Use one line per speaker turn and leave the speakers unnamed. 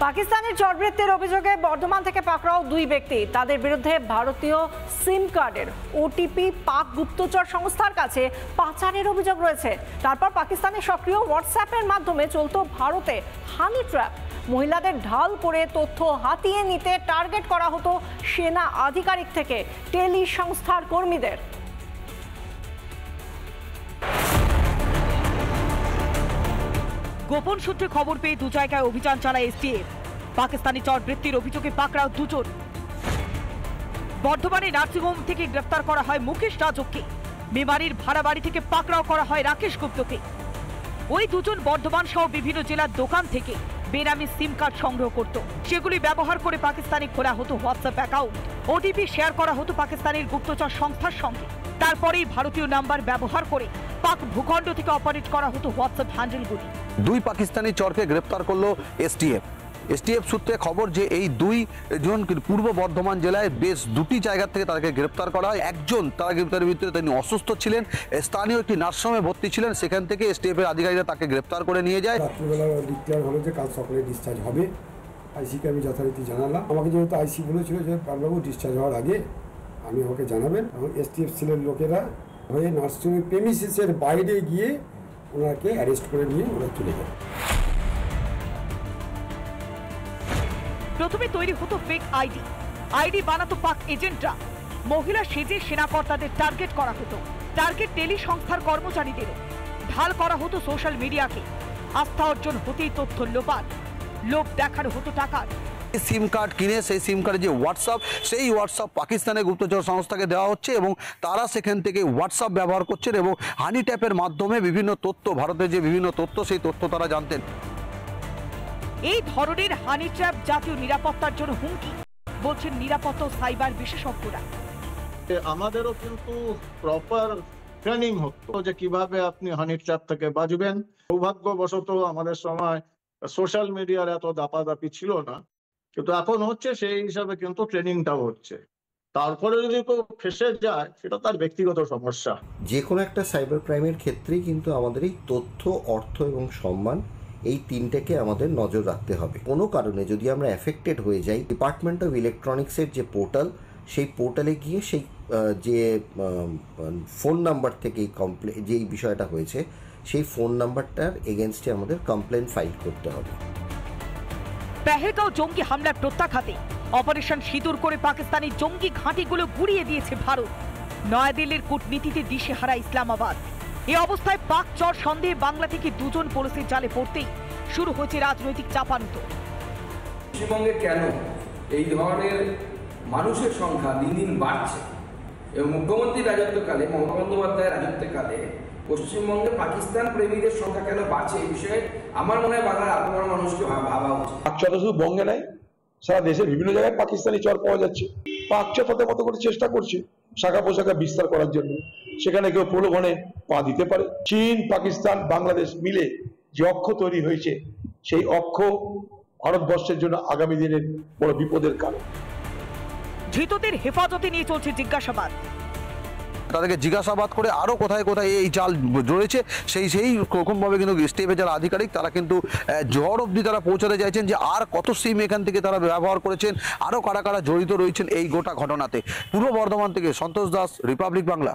পাকিস্তানের চরবৃত্তির অভিযোগে বর্ধমান থেকে পাকড়াও দুই ব্যক্তি। তাদের বিরুদ্ধে ভারতীয় সিম কার্ডের ওটিপি পাক গুপ্তচর সংস্থার কাছে পাচারের অভিযোগ রয়েছে। তারপর পাকিস্তানের সক্রিয় হোয়াটসঅ্যাপের মাধ্যমে চলতো ভারতে হানি ট্র্যাপ। মহিলাদের ঢাল করে তথ্য হাতিয়ে নিতে টার্গেট করা হতো সেনা আধিকারিক থেকে টেলি সংস্থার কর্মীদের।
গোপন সূত্রে খবর পেয়ে দু জায়গায় অভিযান চালায় এসটিএফ। পাকিস্তানি চরবৃত্তির অভিযোগে পাকড়াও দুজন। বর্ধমানে নার্সিংহোম থেকে গ্রেফতার করা হয় মুকেশ রাজককে। মেমারির ভাড়া বাড়ি থেকে পাকড়াও করা হয় রাকেশ গুপ্তকে। ওই দুজন বর্ধমান সহ বিভিন্ন জেলার দোকান থেকে বেনামি সিম কার্ড সংগ্রহ করত। সেগুলি ব্যবহার করে পাকিস্তানি খোলা হতো হোয়াটসঅ্যাপ অ্যাকাউন্ট। ওটিপি শেয়ার করা হতো পাকিস্তানের গুপ্তচর সংস্থার সঙ্গে। তারপরেই ভারতীয় নাম্বার ব্যবহার করে পাক ভূখণ্ড থেকে অপারেট করা হতো হোয়াটসঅ্যাপ হ্যান্ডেলগুলি।
দুই পাকিস্তানি চরকে গ্রেপ্তার করলো এসটিএফ সূত্রে খবর যে এই দুই জন পূর্ব বর্ধমান জেলায় বেশ দুটি জায়গা থেকে তাদেরকে গ্রেপ্তার করা হয়। একজন তারা গ্রেপ্তারের ভিতরে তিনি অসুস্থ ছিলেন, স্থানীয় একটি নার্সিংহোমে ভর্তি ছিলেন, সেখান থেকে এসটিএফের আধিকারিকরা তাকে গ্রেপ্তার করে নিয়ে যায়।
রাত্রিবেলা ডিক্লেয়ার হলো যে কাল সকালে ডিসচার্জ হবে। আইসিকে আমি যথারীতি জানালাম। আমাকে যেহেতু আইসি বলেছিল যে পারবাবু ডিসচার্জ হওয়ার আগে আমাকে জানাবেন। এবং এসটিএফ সেলের লোকেরা হয়ে নার্সিংহোমের প্রেমিসিসের বাইরে গিয়ে ওনাকে অ্যারেস্ট করে নিয়ে ওরা চলে যায়।
প্রথমে তৈরি হতো ফেক আইডি বানাতো পাক এজেন্টরা। মহিলা সেজে সেনাকর্তাদের টার্গেট করা হতো। টার্গেট টেলি সংস্থার কর্মচারীদেরও। ঢাল করা হতো সোশ্যাল মিডিয়াকে। আস্থা অর্জন হতেই তথ্য লোভ দেখানো হতো টাকার।
সিম কার্ড কিনে সেই সিম কার্ডে যে সেই হোয়াটসঅ্যাপ পাকিস্তানের গুপ্তচর সংস্থাকে দেওয়া হচ্ছে এবং তারা সেখান থেকে হোয়াটসঅ্যাপ ব্যবহার করছেন এবং হানি ট্যাপের মাধ্যমে বিভিন্ন তথ্য, ভারতের যে বিভিন্ন তথ্য, সেই তথ্য তারা জানতেন।
এই ধরনের হানি ট্র্যাপ জাতীয় নিরাপত্তার জন্য হুমকি, বলছেন নিরাপত্তা ও সাইবার বিশেষজ্ঞরা।
আমাদেরও কিন্তু প্রপার ট্রেনিং হতো যে কিভাবে আপনি হানি ট্র্যাপ থেকে বাঁচবেন। সৌভাগ্যবশত আমাদের সময় সোশ্যাল মিডিয়ার এত দাপাদাপি ছিল না, কিন্তু এখন হচ্ছে, সেই হিসাবে কিন্তু ট্রেনিংটাও হচ্ছে। তারপরে যদি কেউ ফেসে যায় সেটা তার ব্যক্তিগত সমস্যা।
যে কোনো একটা সাইবার ক্রাইমের ক্ষেত্রেই কিন্তু আমাদের এই তথ্য, অর্থ এবং সম্মান, এই তিনটাকে আমাদের নজর রাখতে হবে। কোনো কারণে যদি আমরা এফেক্টেড হয়ে যাই, ডিপার্টমেন্ট অফ ইলেকট্রনিক্সের যে পোর্টাল, সেই পোর্টালে গিয়ে সেই যে ফোন নাম্বার থেকে যে এই বিষয়টা হয়েছে, সেই ফোন নাম্বারটার এগেনস্টে আমাদের কমপ্লেন ফাইল করতে হবে।
পেহেলগাঁও জঙ্গি হামলার প্রত্যাঘাতে অপারেশন সিঁদুর করে পাকিস্তানি জঙ্গি ঘাঁটিগুলো গুড়িয়ে দিয়েছে ভারত। নয়াদিল্লির কূটনীতিতে দিশেহারা ইসলামাবাদ। এই অবস্থায় পাক চর সন্দেহে বাংলা থেকে দুজন পুলিশের জালে পড়তেই শুরু হয়েছে রাজনৈতিক চাপানুতো।
পশ্চিমবঙ্গে কেন এই ধরনের মানুষের সংখ্যা দিন দিন বাড়ছে এবং মুখ্যমন্ত্রীর রাজত্বকালে, মমতা বন্দ্যোপাধ্যায়ের রাজত্বকালে পশ্চিমবঙ্গে পাকিস্তান প্রেমীদের সংখ্যা কেন বাড়ছে, এই বিষয়ে আমার মনে হয় বাংলার আরো বড় মানুষকে ভাবা উচিত।
পাক চর শুধু বঙ্গে নাই, সারা দেশের বিভিন্ন জায়গায় পাকিস্তানি চর পাওয়া যাচ্ছে। পাক চর তাদের মতো করে চেষ্টা করছে শাখা পোশাখা বিস্তার করার জন্য। সেখানে কেউ প্রলোভনে পা দিতে পারে। চীন, পাকিস্তান, বাংলাদেশ মিলে যে অক্ষ তৈরি হয়েছে, সেই অক্ষ ভারতবর্ষের জন্য আগামী দিনের বড় বিপদের কারণ।
ধৃতদের হেফাজতে নিয়ে চলছে জিজ্ঞাসাবাদ।
তাদেরকে জিজ্ঞাসাবাদ করে আরো কোথায় কোথায় এই জাল রয়েছে সেই রকমভাবে কিন্তু এসটিএফের যারা আধিকারিক তারা কিন্তু ঝড় অবধি তারা পৌঁছাতে চাইছেন যে আর কত সিম এখান থেকে তারা ব্যবহার করেছেন, আরো কারা কারা জড়িত রয়েছেন এই গোটা ঘটনাতে। পূর্ব বর্ধমান থেকে সন্তোষ দাস, রিপাবলিক বাংলা।